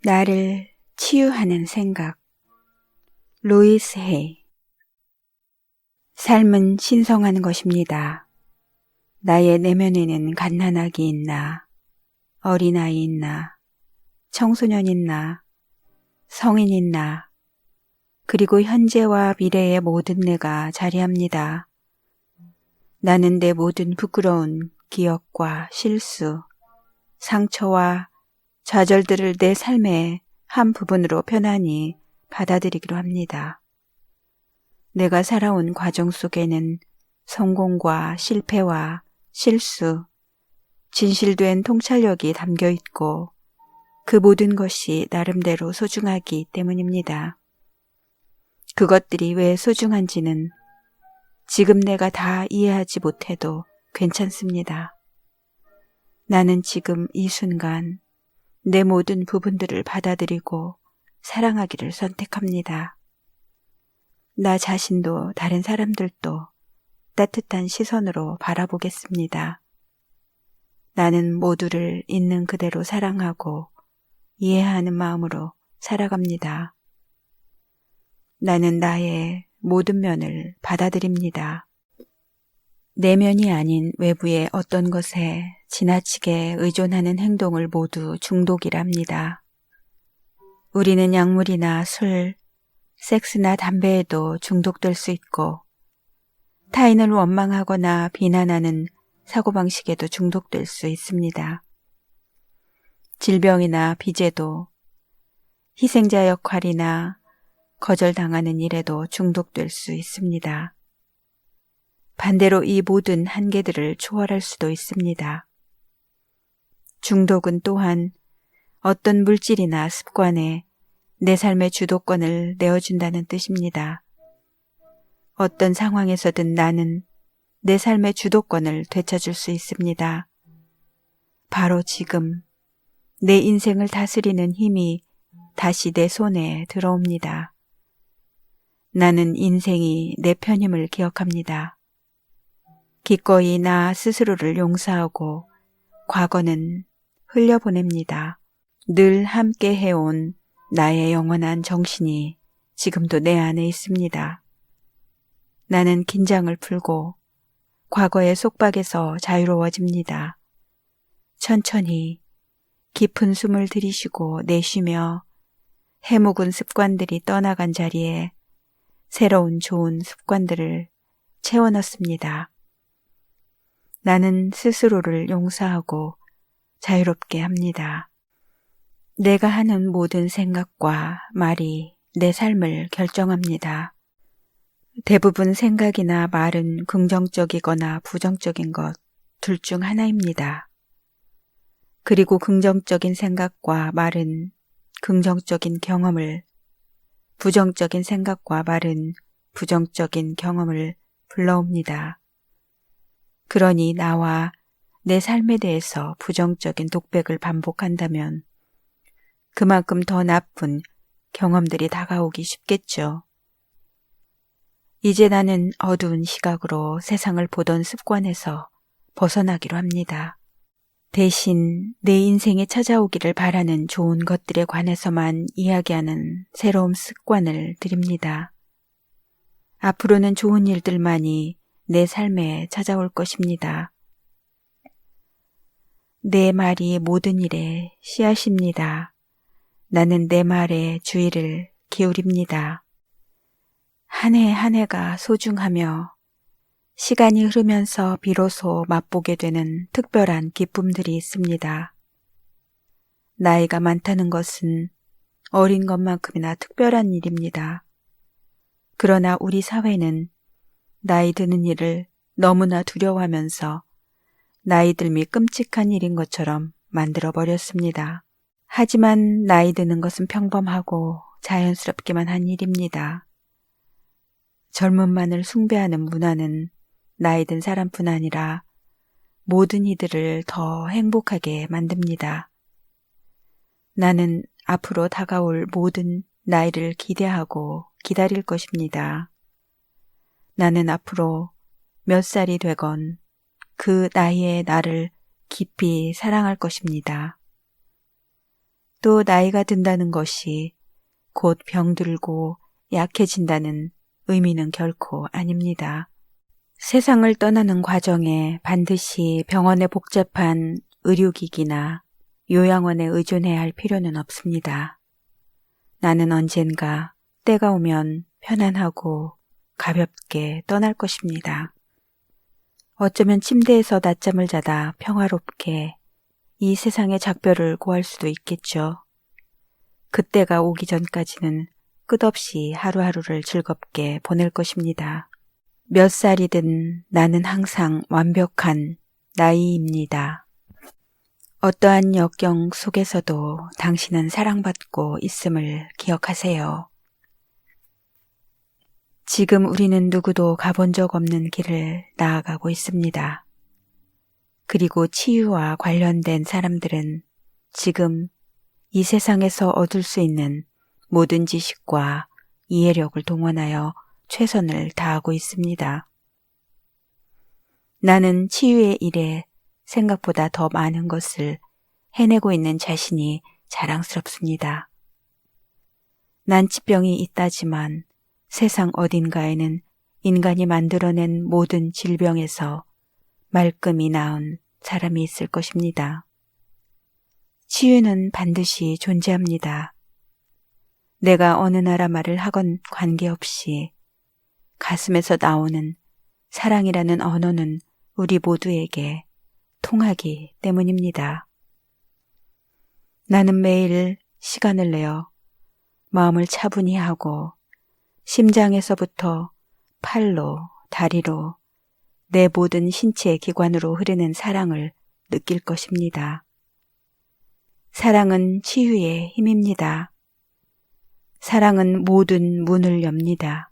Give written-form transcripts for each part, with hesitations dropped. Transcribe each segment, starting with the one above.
나를 치유하는 생각. 루이스 헤이. 삶은 신성한 것입니다. 나의 내면에는 갓난아기 있나, 어린아이 있나, 청소년 있나, 성인 있나, 그리고 현재와 미래의 모든 내가 자리합니다. 나는 내 모든 부끄러운 기억과 실수, 상처와 좌절들을 내 삶의 한 부분으로 편안히 받아들이기로 합니다. 내가 살아온 과정 속에는 성공과 실패와 실수, 진실된 통찰력이 담겨 있고 그 모든 것이 나름대로 소중하기 때문입니다. 그것들이 왜 소중한지는 지금 내가 다 이해하지 못해도 괜찮습니다. 나는 지금 이 순간 내 모든 부분들을 받아들이고 사랑하기를 선택합니다. 나 자신도 다른 사람들도 따뜻한 시선으로 바라보겠습니다. 나는 모두를 있는 그대로 사랑하고 이해하는 마음으로 살아갑니다. 나는 나의 모든 면을 받아들입니다. 내면이 아닌 외부의 어떤 것에 지나치게 의존하는 행동을 모두 중독이랍니다. 우리는 약물이나 술, 섹스나 담배에도 중독될 수 있고 타인을 원망하거나 비난하는 사고방식에도 중독될 수 있습니다. 질병이나 비제도, 희생자 역할이나 거절당하는 일에도 중독될 수 있습니다. 반대로 이 모든 한계들을 초월할 수도 있습니다. 중독은 또한 어떤 물질이나 습관에 내 삶의 주도권을 내어준다는 뜻입니다. 어떤 상황에서든 나는 내 삶의 주도권을 되찾을 수 있습니다. 바로 지금 내 인생을 다스리는 힘이 다시 내 손에 들어옵니다. 나는 인생이 내 편임을 기억합니다. 기꺼이 나 스스로를 용서하고 과거는 흘려보냅니다. 늘 함께 해온 나의 영원한 정신이 지금도 내 안에 있습니다. 나는 긴장을 풀고 과거의 속박에서 자유로워집니다. 천천히 깊은 숨을 들이쉬고 내쉬며 해묵은 습관들이 떠나간 자리에 새로운 좋은 습관들을 채워넣습니다. 나는 스스로를 용서하고 자유롭게 합니다. 내가 하는 모든 생각과 말이 내 삶을 결정합니다. 대부분 생각이나 말은 긍정적이거나 부정적인 것 둘 중 하나입니다. 그리고 긍정적인 생각과 말은 긍정적인 경험을, 부정적인 생각과 말은 부정적인 경험을 불러옵니다. 그러니 나와 내 삶에 대해서 부정적인 독백을 반복한다면 그만큼 더 나쁜 경험들이 다가오기 쉽겠죠. 이제 나는 어두운 시각으로 세상을 보던 습관에서 벗어나기로 합니다. 대신 내 인생에 찾아오기를 바라는 좋은 것들에 관해서만 이야기하는 새로운 습관을 들입니다. 앞으로는 좋은 일들만이 내 삶에 찾아올 것입니다. 내 말이 모든 일의 씨앗입니다. 나는 내 말에 주의를 기울입니다. 한 해 한 해가 소중하며 시간이 흐르면서 비로소 맛보게 되는 특별한 기쁨들이 있습니다. 나이가 많다는 것은 어린 것만큼이나 특별한 일입니다. 그러나 우리 사회는 나이 드는 일을 너무나 두려워하면서 나이 들미 끔찍한 일인 것처럼 만들어버렸습니다. 하지만 나이 드는 것은 평범하고 자연스럽기만 한 일입니다. 젊음만을 숭배하는 문화는 나이 든 사람뿐 아니라 모든 이들을 더 행복하게 만듭니다. 나는 앞으로 다가올 모든 나이를 기대하고 기다릴 것입니다. 나는 앞으로 몇 살이 되건 그 나이의 나를 깊이 사랑할 것입니다. 또 나이가 든다는 것이 곧 병들고 약해진다는 의미는 결코 아닙니다. 세상을 떠나는 과정에 반드시 병원의 복잡한 의료기기나 요양원에 의존해야 할 필요는 없습니다. 나는 언젠가 때가 오면 편안하고 가볍게 떠날 것입니다. 어쩌면 침대에서 낮잠을 자다 평화롭게 이 세상의 작별을 고할 수도 있겠죠. 그때가 오기 전까지는 끝없이 하루하루를 즐겁게 보낼 것입니다. 몇 살이든 나는 항상 완벽한 나이입니다. 어떠한 역경 속에서도 당신은 사랑받고 있음을 기억하세요. 지금 우리는 누구도 가본 적 없는 길을 나아가고 있습니다. 그리고 치유와 관련된 사람들은 지금 이 세상에서 얻을 수 있는 모든 지식과 이해력을 동원하여 최선을 다하고 있습니다. 나는 치유의 일에 생각보다 더 많은 것을 해내고 있는 자신이 자랑스럽습니다. 난치병이 있다지만 세상 어딘가에는 인간이 만들어낸 모든 질병에서 말끔히 나은 사람이 있을 것입니다. 치유는 반드시 존재합니다. 내가 어느 나라 말을 하건 관계없이 가슴에서 나오는 사랑이라는 언어는 우리 모두에게 통하기 때문입니다. 나는 매일 시간을 내어 마음을 차분히 하고 심장에서부터 팔로, 다리로, 내 모든 신체 기관으로 흐르는 사랑을 느낄 것입니다. 사랑은 치유의 힘입니다. 사랑은 모든 문을 엽니다.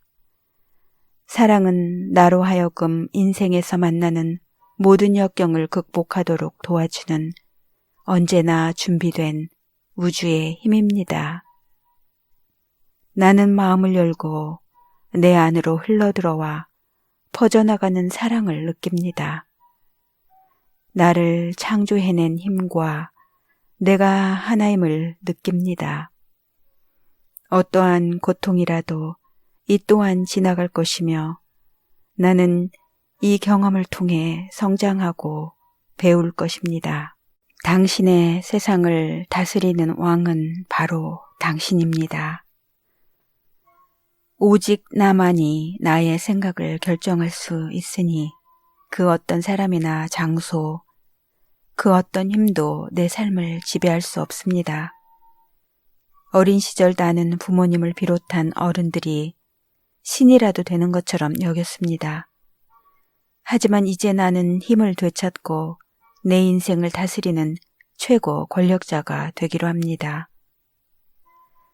사랑은 나로 하여금 인생에서 만나는 모든 역경을 극복하도록 도와주는 언제나 준비된 우주의 힘입니다. 나는 마음을 열고 내 안으로 흘러들어와 퍼져나가는 사랑을 느낍니다. 나를 창조해낸 힘과 내가 하나임을 느낍니다. 어떠한 고통이라도 이 또한 지나갈 것이며 나는 이 경험을 통해 성장하고 배울 것입니다. 당신의 세상을 다스리는 왕은 바로 당신입니다. 오직 나만이 나의 생각을 결정할 수 있으니 그 어떤 사람이나 장소, 그 어떤 힘도 내 삶을 지배할 수 없습니다. 어린 시절 나는 부모님을 비롯한 어른들이 신이라도 되는 것처럼 여겼습니다. 하지만 이제 나는 힘을 되찾고 내 인생을 다스리는 최고 권력자가 되기로 합니다.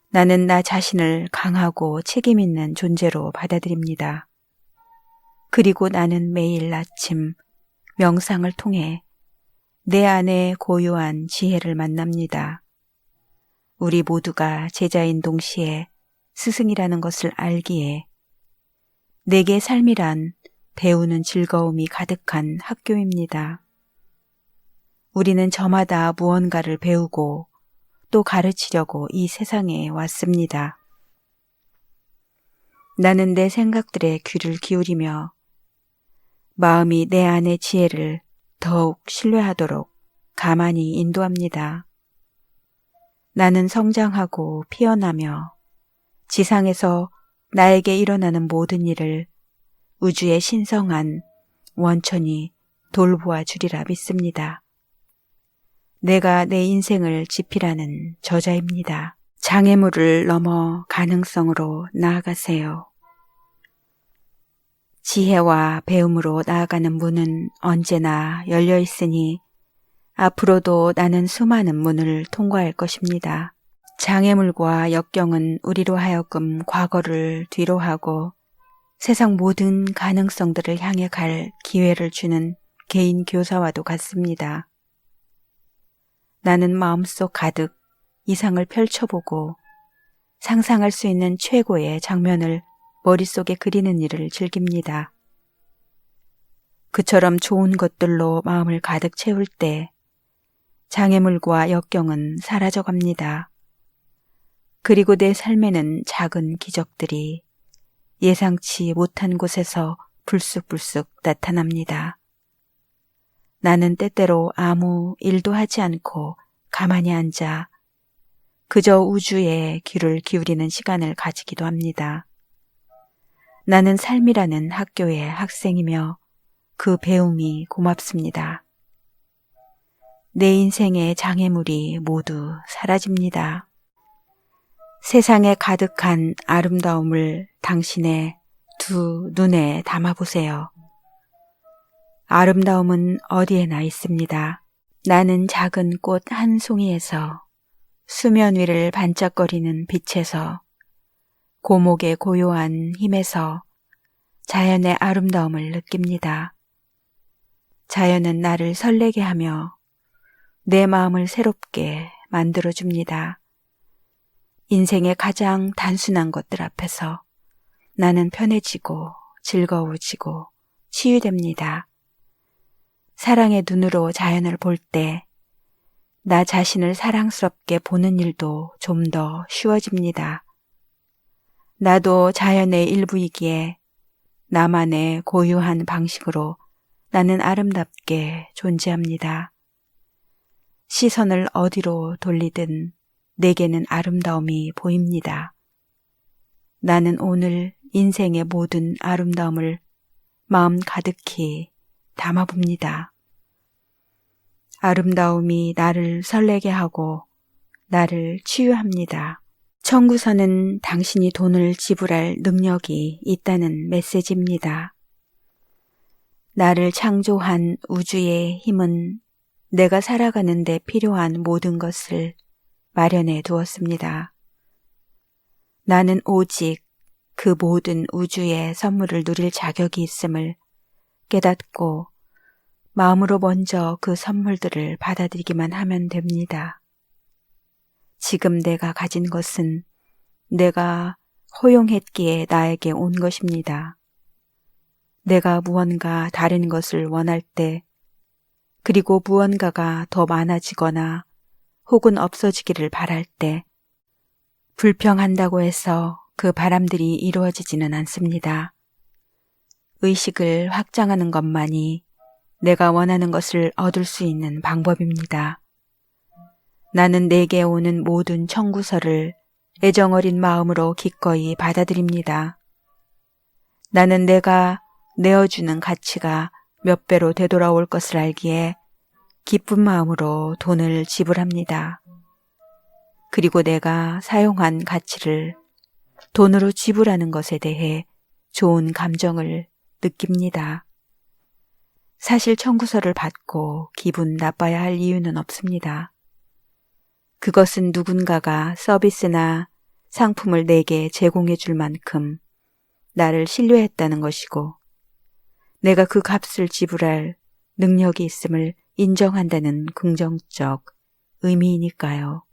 나는 나 자신을 강하고 책임 있는 존재로 받아들입니다. 그리고 나는 매일 아침 명상을 통해 내 안에 고요한 지혜를 만납니다. 우리 모두가 제자인 동시에 스승이라는 것을 알기에 내게 삶이란 배우는 즐거움이 가득한 학교입니다. 우리는 저마다 무언가를 배우고 또 가르치려고 이 세상에 왔습니다. 나는 내 생각들에 귀를 기울이며 마음이 내 안의 지혜를 더욱 신뢰하도록 가만히 인도합니다. 나는 성장하고 피어나며 지상에서 나에게 일어나는 모든 일을 우주의 신성한 원천이 돌보아 주리라 믿습니다. 내가 내 인생을 지피라는 저자입니다. 장애물을 넘어 가능성으로 나아가세요. 지혜와 배움으로 나아가는 문은 언제나 열려 있으니 앞으로도 나는 수많은 문을 통과할 것입니다. 장애물과 역경은 우리로 하여금 과거를 뒤로하고 세상 모든 가능성들을 향해 갈 기회를 주는 개인 교사와도 같습니다. 나는 마음속 가득 이상을 펼쳐보고 상상할 수 있는 최고의 장면을 머릿속에 그리는 일을 즐깁니다. 그처럼 좋은 것들로 마음을 가득 채울 때 장애물과 역경은 사라져갑니다. 그리고 내 삶에는 작은 기적들이 예상치 못한 곳에서 불쑥불쑥 나타납니다. 나는 때때로 아무 일도 하지 않고 가만히 앉아 그저 우주에 귀를 기울이는 시간을 가지기도 합니다. 나는 삶이라는 학교의 학생이며 그 배움이 고맙습니다. 내 인생의 장애물이 모두 사라집니다. 세상에 가득한 아름다움을 당신의 두 눈에 담아보세요. 아름다움은 어디에나 있습니다. 나는 작은 꽃 한 송이에서 수면 위를 반짝거리는 빛에서 고목의 고요한 힘에서 자연의 아름다움을 느낍니다. 자연은 나를 설레게 하며 내 마음을 새롭게 만들어줍니다. 인생의 가장 단순한 것들 앞에서 나는 편해지고 즐거워지고 치유됩니다. 사랑의 눈으로 자연을 볼 때 나 자신을 사랑스럽게 보는 일도 좀 더 쉬워집니다. 나도 자연의 일부이기에 나만의 고유한 방식으로 나는 아름답게 존재합니다. 시선을 어디로 돌리든 내게는 아름다움이 보입니다. 나는 오늘 인생의 모든 아름다움을 마음 가득히 담아봅니다. 아름다움이 나를 설레게 하고 나를 치유합니다. 청구서는 당신이 돈을 지불할 능력이 있다는 메시지입니다. 나를 창조한 우주의 힘은 내가 살아가는 데 필요한 모든 것을 마련해 두었습니다. 나는 오직 그 모든 우주의 선물을 누릴 자격이 있음을 깨닫고 마음으로 먼저 그 선물들을 받아들이기만 하면 됩니다. 지금 내가 가진 것은 내가 허용했기에 나에게 온 것입니다. 내가 무언가 다른 것을 원할 때, 그리고 무언가가 더 많아지거나 혹은 없어지기를 바랄 때, 불평한다고 해서 그 바람들이 이루어지지는 않습니다. 의식을 확장하는 것만이 내가 원하는 것을 얻을 수 있는 방법입니다. 나는 내게 오는 모든 청구서를 애정어린 마음으로 기꺼이 받아들입니다. 나는 내가 내어주는 가치가 몇 배로 되돌아올 것을 알기에 기쁜 마음으로 돈을 지불합니다. 그리고 내가 사용한 가치를 돈으로 지불하는 것에 대해 좋은 감정을 느낍니다. 사실 청구서를 받고 기분 나빠야 할 이유는 없습니다. 그것은 누군가가 서비스나 상품을 내게 제공해 줄 만큼 나를 신뢰했다는 것이고 내가 그 값을 지불할 능력이 있음을 인정한다는 긍정적 의미이니까요.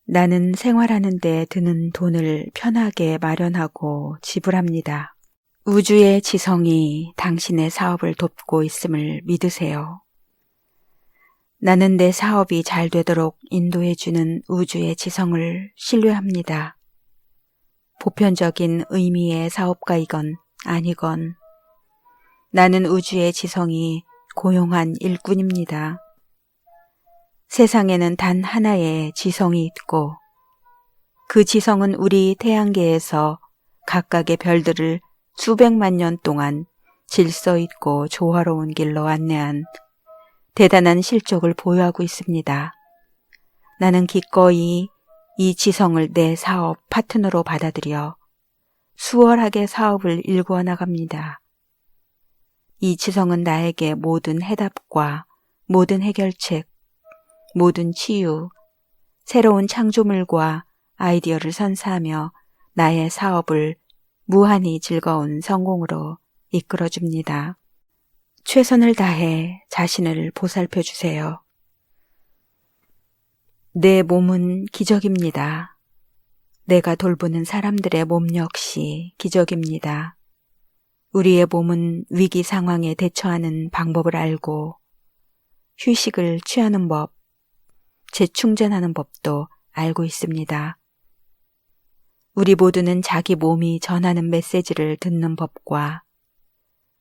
나는 생활하는 데 드는 돈을 편하게 마련하고 지불합니다. 우주의 지성이 당신의 사업을 돕고 있음을 믿으세요. 나는 내 사업이 잘 되도록 인도해주는 우주의 지성을 신뢰합니다. 보편적인 의미의 사업가이건 아니건 나는 우주의 지성이 고용한 일꾼입니다. 세상에는 단 하나의 지성이 있고 그 지성은 우리 태양계에서 각각의 별들을 수백만 년 동안 질서 있고 조화로운 길로 안내한 대단한 실적을 보유하고 있습니다. 나는 기꺼이 이 지성을 내 사업 파트너로 받아들여 수월하게 사업을 일구어 나갑니다. 이 지성은 나에게 모든 해답과 모든 해결책, 모든 치유, 새로운 창조물과 아이디어를 선사하며 나의 사업을 무한히 즐거운 성공으로 이끌어줍니다. 최선을 다해 자신을 보살펴 주세요. 내 몸은 기적입니다. 내가 돌보는 사람들의 몸 역시 기적입니다. 우리의 몸은 위기 상황에 대처하는 방법을 알고 휴식을 취하는 법, 재충전하는 법도 알고 있습니다. 우리 모두는 자기 몸이 전하는 메시지를 듣는 법과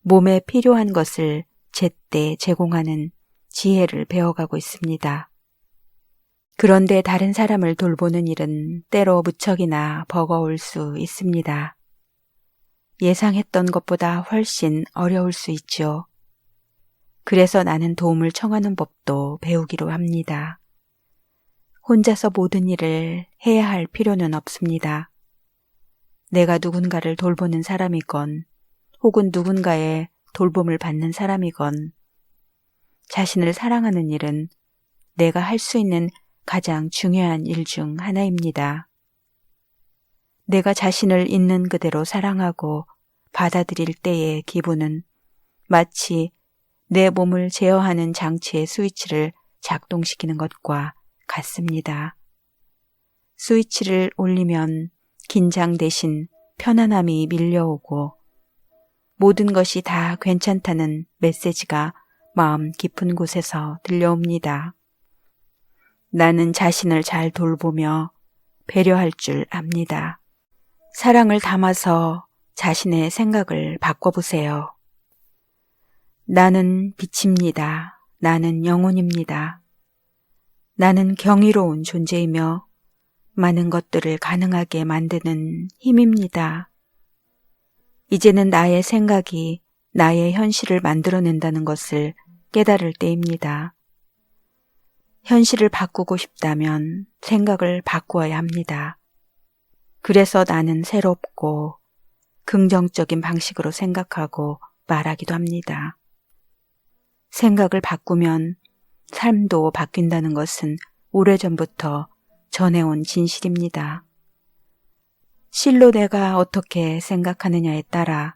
몸에 필요한 것을 제때 제공하는 지혜를 배워가고 있습니다. 그런데 다른 사람을 돌보는 일은 때로 무척이나 버거울 수 있습니다. 예상했던 것보다 훨씬 어려울 수 있죠. 그래서 나는 도움을 청하는 법도 배우기로 합니다. 혼자서 모든 일을 해야 할 필요는 없습니다. 내가 누군가를 돌보는 사람이건 혹은 누군가의 돌봄을 받는 사람이건 자신을 사랑하는 일은 내가 할 수 있는 가장 중요한 일 중 하나입니다. 내가 자신을 있는 그대로 사랑하고 받아들일 때의 기분은 마치 내 몸을 제어하는 장치의 스위치를 작동시키는 것과 같습니다. 스위치를 올리면 긴장 대신 편안함이 밀려오고 모든 것이 다 괜찮다는 메시지가 마음 깊은 곳에서 들려옵니다. 나는 자신을 잘 돌보며 배려할 줄 압니다. 사랑을 담아서 자신의 생각을 바꿔보세요. 나는 빛입니다. 나는 영혼입니다. 나는 경이로운 존재이며 많은 것들을 가능하게 만드는 힘입니다. 이제는 나의 생각이 나의 현실을 만들어낸다는 것을 깨달을 때입니다. 현실을 바꾸고 싶다면 생각을 바꾸어야 합니다. 그래서 나는 새롭고 긍정적인 방식으로 생각하고 말하기도 합니다. 생각을 바꾸면 삶도 바뀐다는 것은 오래전부터 전해온 진실입니다. 실로 내가 어떻게 생각하느냐에 따라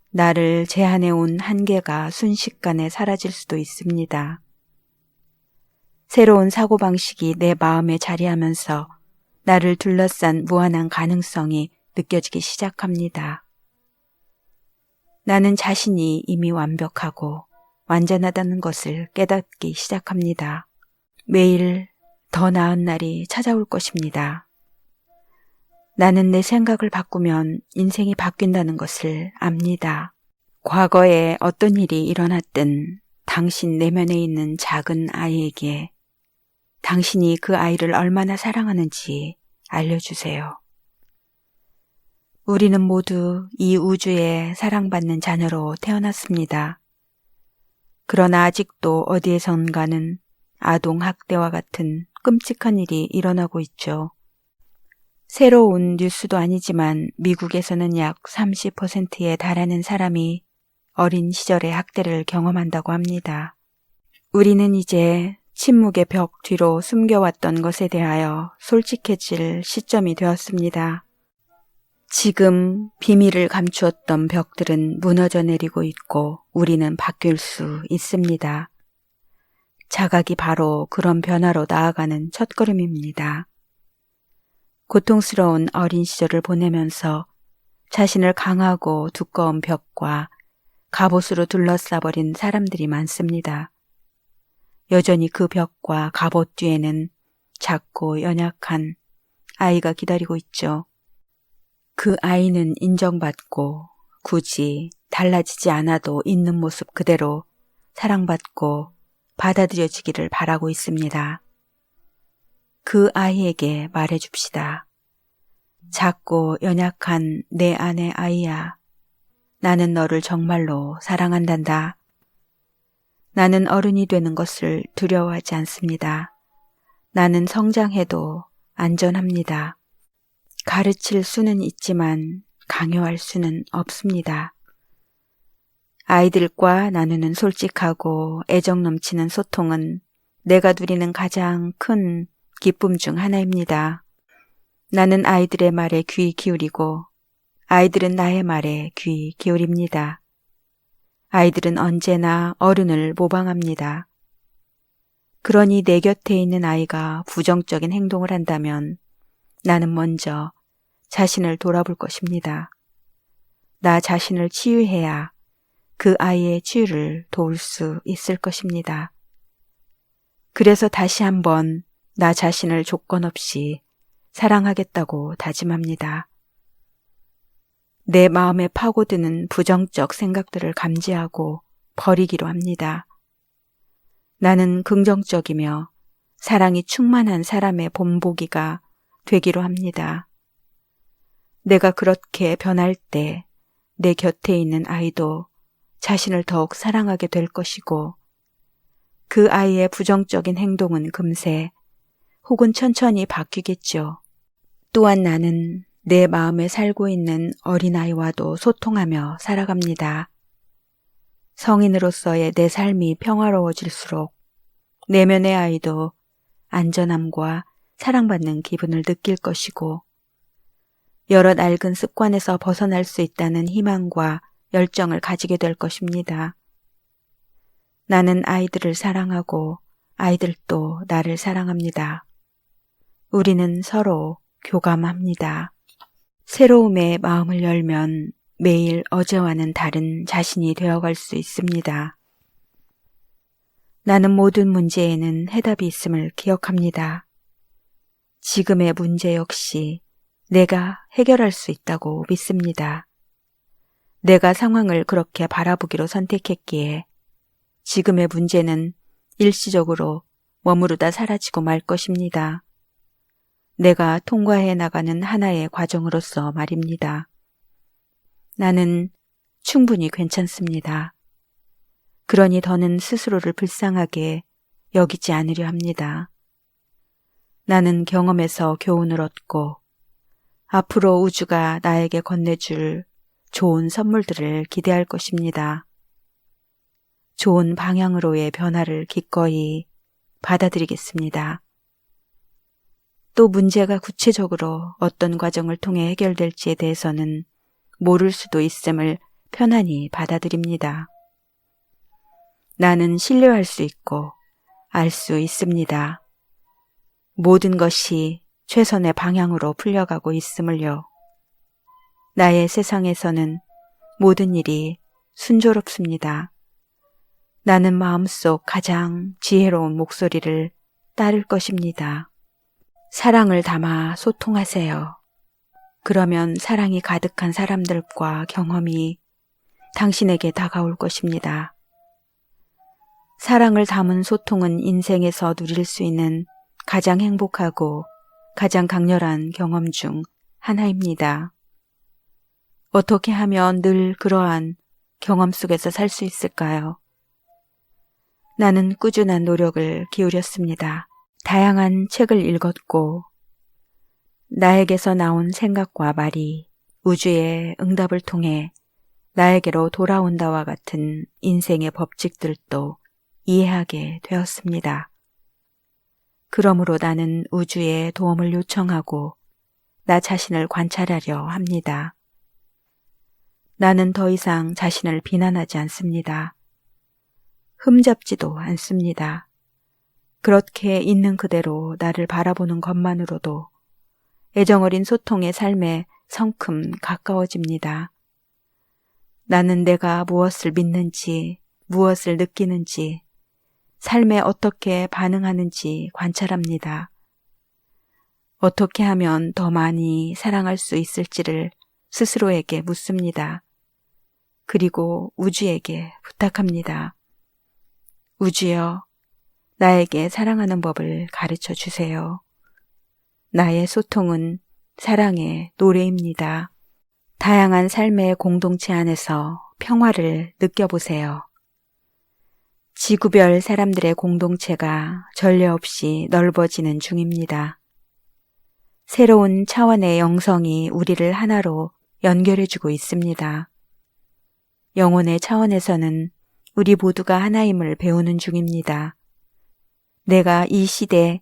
나를 제한해온 한계가 순식간에 사라질 수도 있습니다. 새로운 사고방식이 내 마음에 자리하면서 나를 둘러싼 무한한 가능성이 느껴지기 시작합니다. 나는 자신이 이미 완벽하고 완전하다는 것을 깨닫기 시작합니다. 매일 더 나은 날이 찾아올 것입니다. 나는 내 생각을 바꾸면 인생이 바뀐다는 것을 압니다. 과거에 어떤 일이 일어났든 당신 내면에 있는 작은 아이에게 당신이 그 아이를 얼마나 사랑하는지 알려주세요. 우리는 모두 이 우주에 사랑받는 자녀로 태어났습니다. 그러나 아직도 어디에선가는 아동학대와 같은 끔찍한 일이 일어나고 있죠. 새로운 뉴스도 아니지만 미국에서는 약 30%에 달하는 사람이 어린 시절의 학대를 경험한다고 합니다. 우리는 이제 침묵의 벽 뒤로 숨겨왔던 것에 대하여 솔직해질 시점이 되었습니다. 지금 비밀을 감추었던 벽들은 무너져 내리고 있고 우리는 바뀔 수 있습니다. 자각이 바로 그런 변화로 나아가는 첫걸음입니다. 고통스러운 어린 시절을 보내면서 자신을 강하고 두꺼운 벽과 갑옷으로 둘러싸버린 사람들이 많습니다. 여전히 그 벽과 갑옷 뒤에는 작고 연약한 아이가 기다리고 있죠. 그 아이는 인정받고 굳이 달라지지 않아도 있는 모습 그대로 사랑받고 받아들여지기를 바라고 있습니다. 그 아이에게 말해줍시다. 작고 연약한 내 안의 아이야. 나는 너를 정말로 사랑한단다. 나는 어른이 되는 것을 두려워하지 않습니다. 나는 성장해도 안전합니다. 가르칠 수는 있지만 강요할 수는 없습니다. 아이들과 나누는 솔직하고 애정 넘치는 소통은 내가 누리는 가장 큰 기쁨 중 하나입니다. 나는 아이들의 말에 귀 기울이고 아이들은 나의 말에 귀 기울입니다. 아이들은 언제나 어른을 모방합니다. 그러니 내 곁에 있는 아이가 부정적인 행동을 한다면 나는 먼저 자신을 돌아볼 것입니다. 나 자신을 치유해야 그 아이의 치유를 도울 수 있을 것입니다. 그래서 다시 한번 나 자신을 조건 없이 사랑하겠다고 다짐합니다. 내 마음에 파고드는 부정적 생각들을 감지하고 버리기로 합니다. 나는 긍정적이며 사랑이 충만한 사람의 본보기가 되기로 합니다. 내가 그렇게 변할 때 내 곁에 있는 아이도 자신을 더욱 사랑하게 될 것이고 그 아이의 부정적인 행동은 금세 혹은 천천히 바뀌겠죠. 또한 나는 내 마음에 살고 있는 어린아이와도 소통하며 살아갑니다. 성인으로서의 내 삶이 평화로워질수록 내면의 아이도 안전함과 사랑받는 기분을 느낄 것이고 여러 낡은 습관에서 벗어날 수 있다는 희망과 열정을 가지게 될 것입니다. 나는 아이들을 사랑하고 아이들도 나를 사랑합니다. 우리는 서로 교감합니다. 새로움에 마음을 열면 매일 어제와는 다른 자신이 되어갈 수 있습니다. 나는 모든 문제에는 해답이 있음을 기억합니다. 지금의 문제 역시 내가 해결할 수 있다고 믿습니다. 내가 상황을 그렇게 바라보기로 선택했기에 지금의 문제는 일시적으로 머무르다 사라지고 말 것입니다. 내가 통과해 나가는 하나의 과정으로서 말입니다. 나는 충분히 괜찮습니다. 그러니 더는 스스로를 불쌍하게 여기지 않으려 합니다. 나는 경험에서 교훈을 얻고 앞으로 우주가 나에게 건네줄 좋은 선물들을 기대할 것입니다. 좋은 방향으로의 변화를 기꺼이 받아들이겠습니다. 또 문제가 구체적으로 어떤 과정을 통해 해결될지에 대해서는 모를 수도 있음을 편안히 받아들입니다. 나는 신뢰할 수 있고 알 수 있습니다. 모든 것이 최선의 방향으로 풀려가고 있음을요. 나의 세상에서는 모든 일이 순조롭습니다. 나는 마음속 가장 지혜로운 목소리를 따를 것입니다. 사랑을 담아 소통하세요. 그러면 사랑이 가득한 사람들과 경험이 당신에게 다가올 것입니다. 사랑을 담은 소통은 인생에서 누릴 수 있는 가장 행복하고 가장 강렬한 경험 중 하나입니다. 어떻게 하면 늘 그러한 경험 속에서 살 수 있을까요? 나는 꾸준한 노력을 기울였습니다. 다양한 책을 읽었고 나에게서 나온 생각과 말이 우주의 응답을 통해 나에게로 돌아온다와 같은 인생의 법칙들도 이해하게 되었습니다. 그러므로 나는 우주에 도움을 요청하고 나 자신을 관찰하려 합니다. 나는 더 이상 자신을 비난하지 않습니다. 흠잡지도 않습니다. 그렇게 있는 그대로 나를 바라보는 것만으로도 애정어린 소통의 삶에 성큼 가까워집니다. 나는 내가 무엇을 믿는지, 무엇을 느끼는지, 삶에 어떻게 반응하는지 관찰합니다. 어떻게 하면 더 많이 사랑할 수 있을지를 스스로에게 묻습니다. 그리고 우주에게 부탁합니다. 우주여, 나에게 사랑하는 법을 가르쳐 주세요. 나의 소통은 사랑의 노래입니다. 다양한 삶의 공동체 안에서 평화를 느껴보세요. 지구별 사람들의 공동체가 전례 없이 넓어지는 중입니다. 새로운 차원의 영성이 우리를 하나로 연결해주고 있습니다. 영혼의 차원에서는 우리 모두가 하나임을 배우는 중입니다. 내가 이 시대,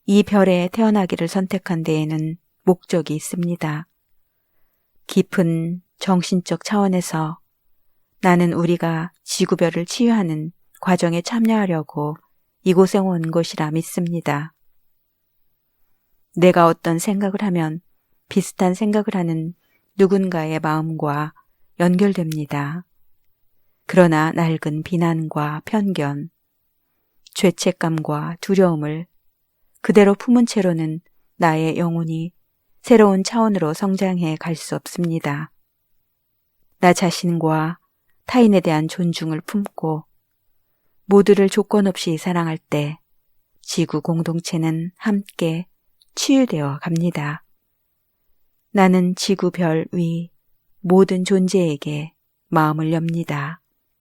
이 별에 태어나기를 선택한 데에는 목적이 있습니다. 깊은 정신적 차원에서 나는 우리가 지구별을 치유하는 과정에 참여하려고 이곳에 온 것이라 믿습니다. 내가 어떤 생각을 하면 비슷한 생각을 하는 누군가의 마음과 연결됩니다. 그러나 낡은 비난과 편견, 죄책감과 두려움을 그대로 품은 채로는 나의 영혼이 새로운 차원으로 성장해 갈 수 없습니다. 나 자신과 타인에 대한 존중을 품고 모두를 조건 없이 사랑할 때 지구 공동체는 함께 치유되어 갑니다. 나는 지구별 위 모든 존재에게 마음을 엽니다.